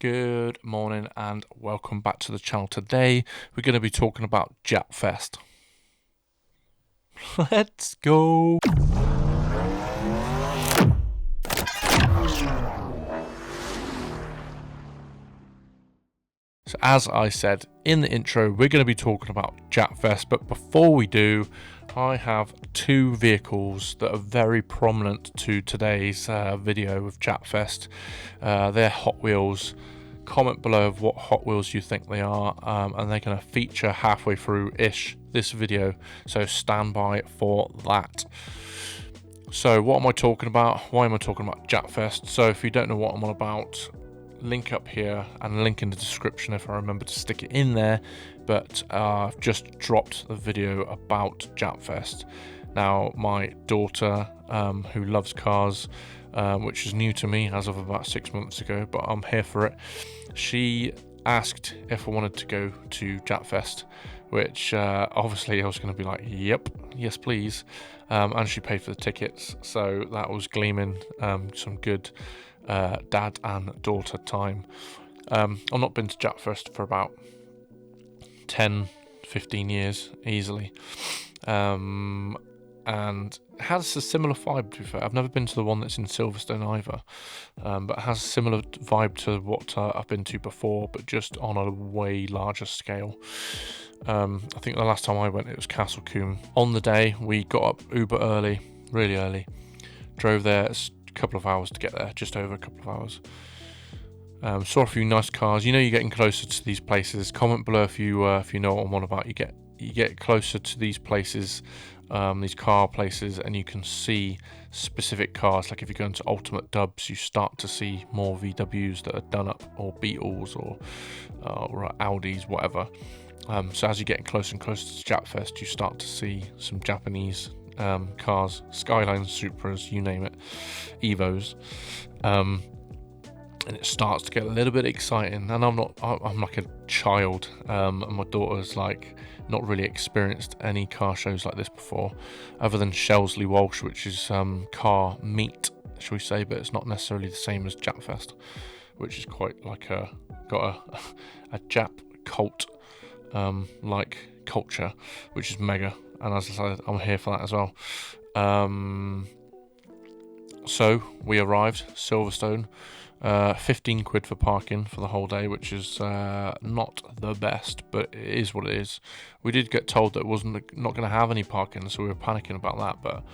Good morning and welcome back to the channel. Today we're going to be talking about Japfest. Let's go! So as I said in the intro, we're going to be talking about Japfest, but before we do, I have two vehicles that are very prominent to today's video of Japfest. They're Hot Wheels. Comment below of what Hot Wheels you think they are, and they're going to feature halfway through-ish this video, so stand by for that. So what am I talking about? Why am I talking about Japfest? So if you don't know what I'm on about, link up here and link in the description if I remember to stick it in there, but I've just dropped the video about Japfest. Now my daughter, who loves cars, which is new to me as of about 6 months ago, but I'm here for it. She asked if I wanted to go to Japfest, which obviously I was going to be like, yep, yes please, and she paid for the tickets, so that was gleaming some good dad and daughter time. I've not been to Japfest for about 10-15 years easily, and it has a similar vibe, to be fair. I've never been to the one that's in Silverstone either, but it has a similar vibe to what I've been to before, but just on a way larger scale. I think the last time I went it was Castle Combe. On the day we got up uber early, really early, drove there. It's a couple of hours to get there, just over a couple of hours. Saw a few nice cars. You know, you're getting closer to these places. Comment below if you know what I'm on about. You get closer to these places, these car places, and you can see specific cars. Like if you go into Ultimate Dubs, you start to see more VWs that are done up, or Beetles, or Audis, whatever. So as you're getting closer and closer to Japfest, you start to see some Japanese cars, Skylines, Supras, you name it, Evos, and it starts to get a little bit exciting. And I'm like a child, and my daughter's like not really experienced any car shows like this before, other than Shelsley Walsh, which is car meet, shall we say, but it's not necessarily the same as Japfest, which is quite like got a Jap cult like culture, which is mega. And as I said, I'm here for that as well. So we arrived Silverstone, 15 quid for parking for the whole day, which is not the best, but it is what it is. We did get told that it wasn't not going to have any parking, so we were panicking about that, but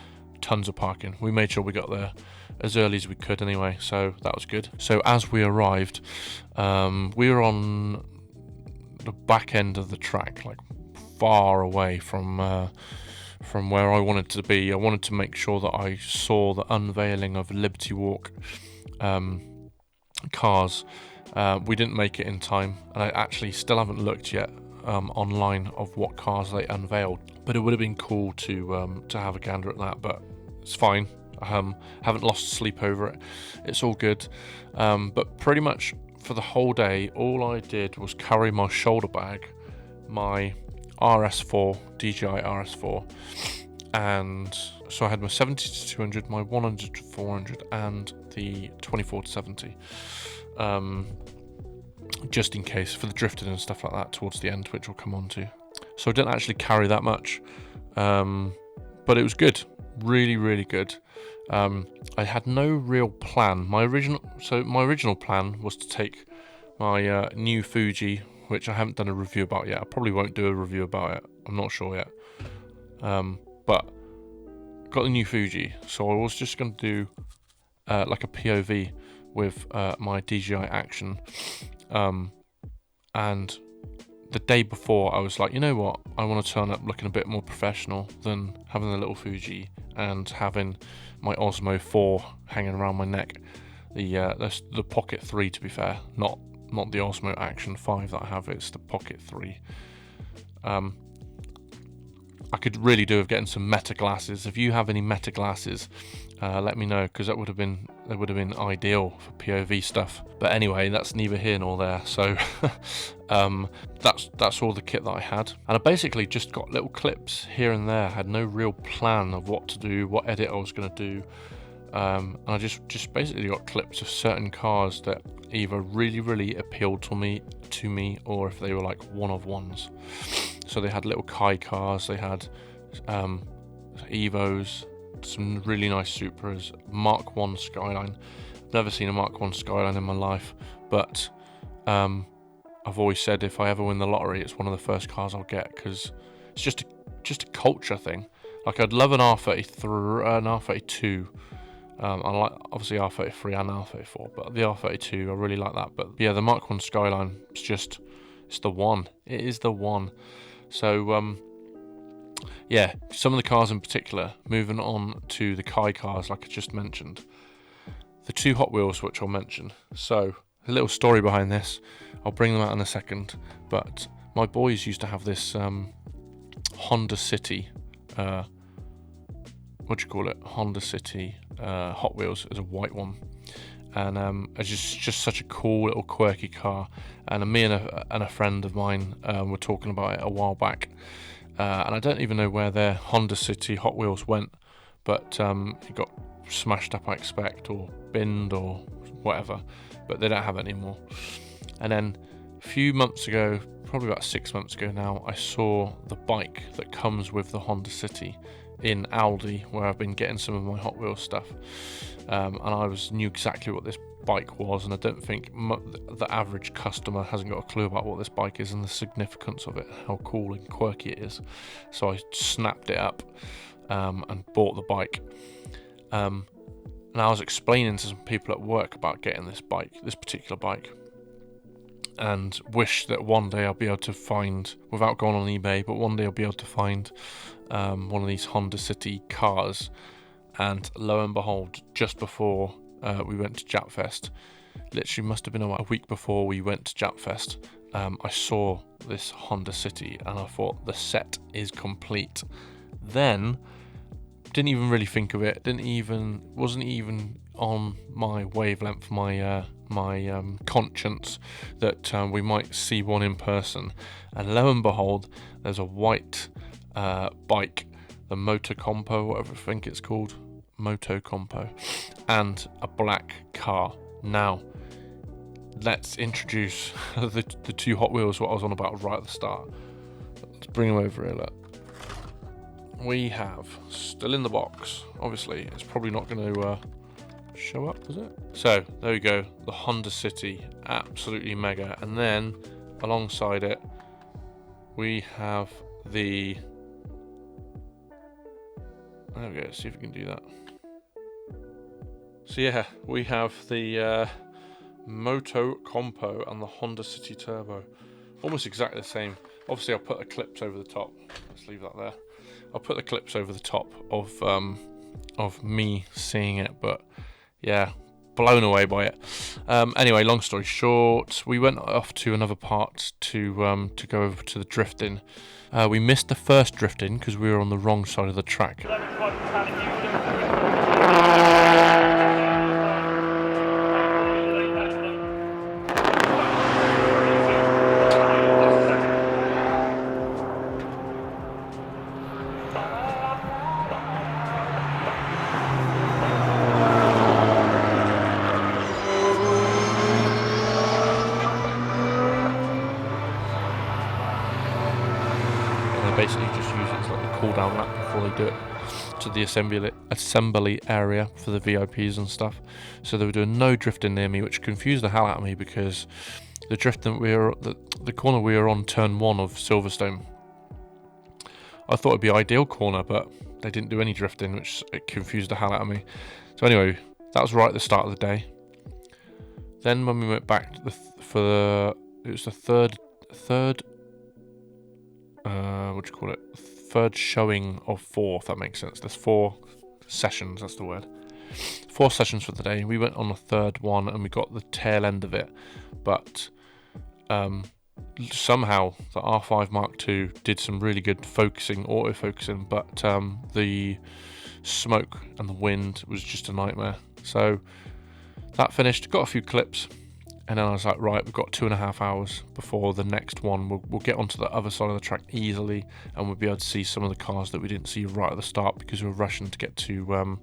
tons of parking. We made sure we got there as early as we could anyway, so that was good. So as we arrived, we were on the back end of the track, like far away from where I wanted to be. I wanted to make sure that I saw the unveiling of Liberty Walk cars. We didn't make it in time, and I actually still haven't looked yet online of what cars they unveiled, but it would have been cool to have a gander at that, but it's fine. Haven't lost sleep over it. It's all good. But pretty much for the whole day, all I did was carry my shoulder bag, my RS4, DJI RS4, and so I had my 70-200, my 100-400, and the 24-70, just in case for the drifting and stuff like that towards the end, which we'll come on to. So I didn't actually carry that much, but it was good, really good. I had no real plan. My original plan was to take my new Fuji, which I haven't done a review about yet. I probably won't do a review about it, I'm not sure yet, but got the new Fuji, so I was just going to do like a POV with my DJI Action, and the day before I was like, you know what, I want to turn up looking a bit more professional than having the little Fuji and having my Osmo 4 hanging around my neck, the Pocket 3, to be fair, not the Osmo Action 5 that I have, it's the Pocket 3. I could really do with getting some Meta glasses. If you have any Meta glasses, let me know, because that would have been ideal for POV stuff. But anyway, that's neither here nor there. So that's all the kit that I had, and I basically just got little clips here and there. I had no real plan of what to do, what edit I was going to do. and I just basically got clips of certain cars that either really appealed to me, or if they were like one of ones. So they had little Kai cars, they had Evos, some really nice Supras, Mk1 Skyline. I've never seen a Mk1 Skyline in my life, but I've always said if I ever win the lottery, it's one of the first cars I'll get, because it's just a culture thing. Like, I'd love an R33, an R32. I like obviously R33 and R34, but the R32 I really like that. But yeah, the Mk1 Skyline, it's the one. It is the one. So yeah, some of the cars in particular. Moving on to the Kai cars, like I just mentioned, the two Hot Wheels which I'll mention. So a little story behind this. I'll bring them out in a second. But my boys used to have this Honda City. Honda City Hot Wheels as a white one, and it's just such a cool little quirky car. And me and a friend of mine were talking about it a while back, and I don't even know where their Honda City Hot Wheels went, but it got smashed up, I expect, or binned or whatever, but they don't have it anymore. And then a few months ago, probably about 6 months ago now, I saw the bike that comes with the Honda City in Aldi, where I've been getting some of my Hot Wheels stuff, and I knew exactly what this bike was, and I don't think the average customer hasn't got a clue about what this bike is and the significance of it, how cool and quirky it is. So I snapped it up and bought the bike, and I was explaining to some people at work about getting this particular bike, and wish that one day I'll be able to find, without going on eBay, but one day I'll be able to find one of these Honda City cars. And lo and behold, just before we went to Japfest, literally must have been a week before we went to Japfest, I saw this Honda City and I thought, the set is complete. Then didn't even really think of it, wasn't even on my wavelength, my conscience, that we might see one in person. And lo and behold, there's a white bike, the MotoCompo, whatever I think it's called, MotoCompo, and a black car. Now let's introduce the two Hot Wheels, what I was on about right at the start. Let's bring them over here. Look, we have, still in the box, obviously it's probably not going to show up, is it? So there we go, the Honda City, absolutely mega. And then alongside it we have the, there we go, see if we can do that. So yeah, we have the MotoCompo and the Honda City Turbo, almost exactly the same. Obviously I'll put the clips over the top, let's leave that there. I'll put the clips over the top of me seeing it, but yeah, blown away by it. Anyway, long story short, we went off to another part to go over to the drifting. We missed the first drifting because we were on the wrong side of the track. Basically just use it as like the cool down lap before they do it to the assembly area for the VIPs and stuff. So they were doing no drifting near me, which confused the hell out of me, because the drifting the corner we were on, turn 1 of Silverstone, I thought it'd be ideal corner, but they didn't do any drifting, which it confused the hell out of me. So anyway, that was right at the start of the day. Then when we went back it was the third third showing of 4, if that makes sense. There's 4 sessions, that's the word. 4 sessions for the day. We went on the third one and we got the tail end of it, but somehow the R5 Mark II did some really good autofocusing, but the smoke and the wind was just a nightmare. So that finished, got a few clips, and then I was like, right, we've got 2.5 hours before the next one. We'll get onto the other side of the track easily, and we'll be able to see some of the cars that we didn't see right at the start because we were rushing to get to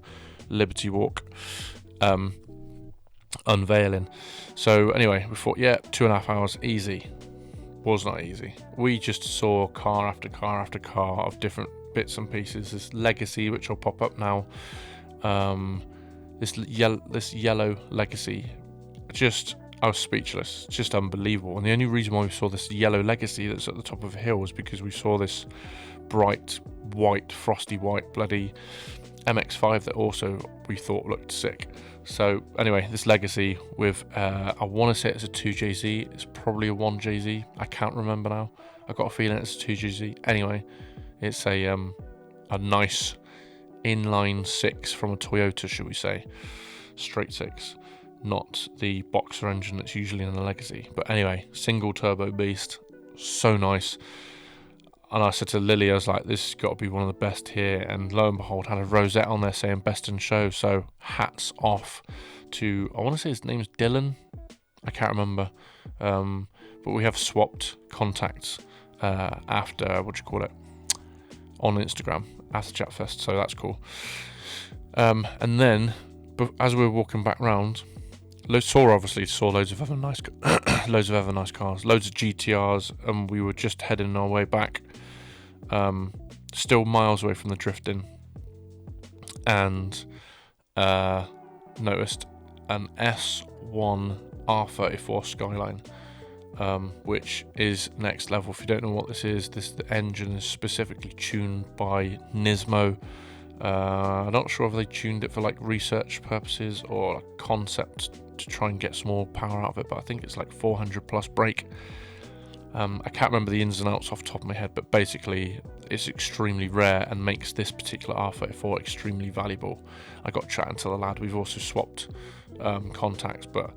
Liberty Walk unveiling. So anyway, we thought, yeah, 2.5 hours, easy. Was not easy. We just saw car after car after car of different bits and pieces. This Legacy, which will pop up now, this yellow Legacy, I was speechless, just unbelievable. And the only reason why we saw this yellow Legacy that's at the top of a hill was because we saw this bright white, frosty white bloody MX-5 that also we thought looked sick. So anyway, this Legacy with I want to say it's a 2JZ, it's probably a 1JZ, I can't remember now. I've got a feeling it's a 2JZ. Anyway, it's a nice inline 6 from a Toyota, should we say, straight 6, not the boxer engine that's usually in a Legacy. But anyway, single turbo beast, so nice. And I said to Lily, I was like, this has got to be one of the best here. And lo and behold, had a rosette on there saying best in show. So hats off to, I want to say his name's Dylan. I can't remember. But we have swapped contacts after, on Instagram after Japfest. So that's cool. And then, as we were walking back round, saw loads of other nice cars, loads of GTRs, and we were just heading our way back, still miles away from the drifting, and noticed an S1 R34 Skyline, which is next level. If you don't know what this is, the engine is specifically tuned by Nismo. I'm not sure if they tuned it for like research purposes or a concept to try and get some more power out of it, but I think it's like 400 plus brake. I can't remember the ins and outs off the top of my head, but basically it's extremely rare and makes this particular R34 extremely valuable. I got chatting to the lad, we've also swapped contacts, but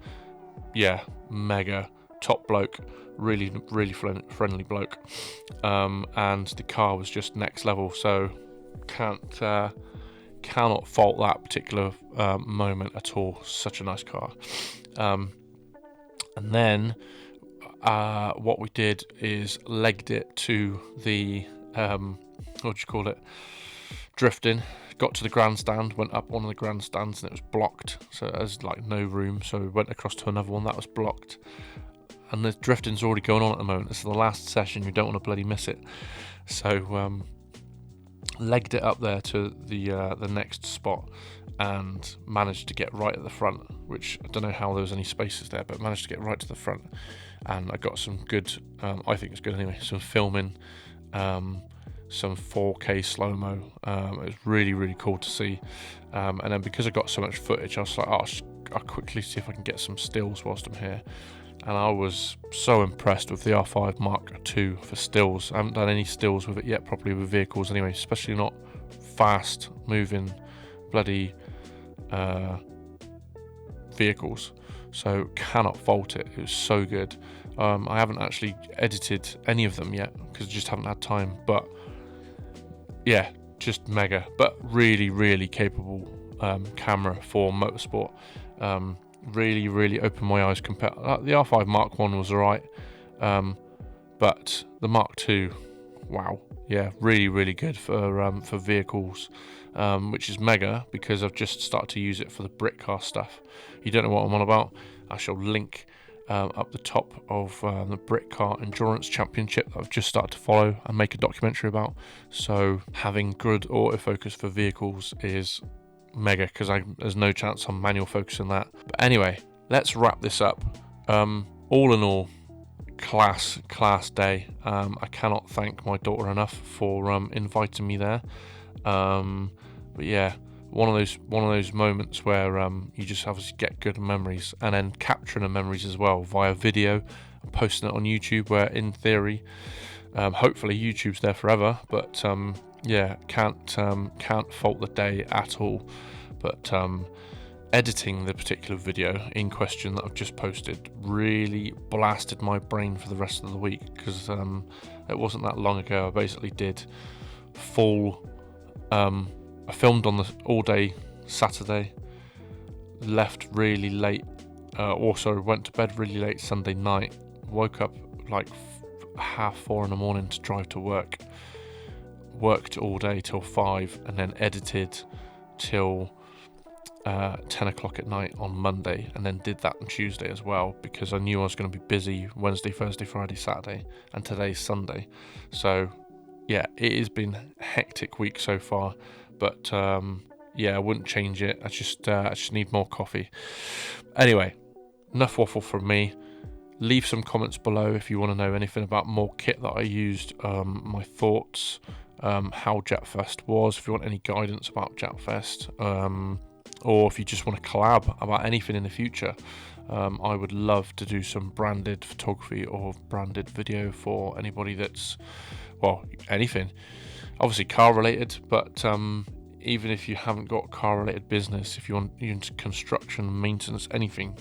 yeah, mega top bloke, really friendly bloke, and the car was just next level, so cannot fault that particular moment at all. Such a nice car. And then what we did is legged it to the drifting. Got to the grandstand, went up one of the grandstands, and it was blocked, so there's like no room, so we went across to another one that was blocked, and the drifting's already going on at the moment. This is the last session, you don't want to bloody miss it. So legged it up there to the next spot and managed to get right at the front, which I don't know how there was any spaces there, but managed to get right to the front, and I got some good, I think it's good anyway, some filming, some 4K slow-mo. It was really cool to see, and then because I got so much footage, I was like, I'll quickly see if I can get some stills whilst I'm here. And I was so impressed with the R5 Mark II for stills. I haven't done any stills with it yet properly with vehicles anyway, especially not fast moving bloody vehicles. So cannot fault it. It was so good. I haven't actually edited any of them yet because I just haven't had time, but yeah, just mega, but really capable camera for motorsport. Really opened my eyes compared. The R5 Mark 1 was alright, but the Mark 2, wow, yeah, really good for vehicles, which is mega because I've just started to use it for the Brit car stuff. You don't know what I'm on about? I shall link up the top of the Brit Car Endurance Championship that I've just started to follow and make a documentary about. So having good autofocus for vehicles is mega because there's no chance I'm manual focusing that. But anyway, let's wrap this up. All in all, class day. I cannot thank my daughter enough for inviting me there. But yeah, one of those moments where you just obviously get good memories, and then capturing the memories as well via video and posting it on YouTube, where in theory, hopefully YouTube's there forever, but yeah, can't fault the day at all. But editing the particular video in question that I've just posted really blasted my brain for the rest of the week, because it wasn't that long ago I basically did full I filmed on the all day Saturday, left really late, also went to bed really late Sunday night, woke up like 4:30 in the morning to drive to work, worked all day till 5, and then edited till 10 o'clock at night on Monday, and then did that on Tuesday as well, because I knew I was going to be busy Wednesday, Thursday, Friday, Saturday, and today's Sunday. So yeah, it has been a hectic week so far, but yeah, I wouldn't change it. I just need more coffee. Anyway, enough waffle from me. Leave some comments below if you want to know anything about more kit that I used, my thoughts, how Japfest was, if you want any guidance about Japfest, or if you just want to collab about anything in the future. I would love to do some branded photography or branded video for anybody that's, well, anything. Obviously car related, but even if you haven't got car related business, if you're into construction, maintenance, anything,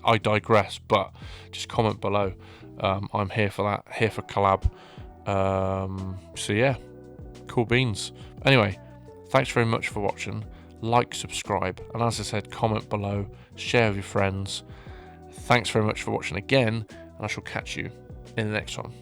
I digress, but just comment below. I'm here for that, here for collab. So yeah, cool beans. Anyway, thanks very much for watching. Like, subscribe, and as I said, comment below, share with your friends. Thanks very much for watching again, and I shall catch you in the next one.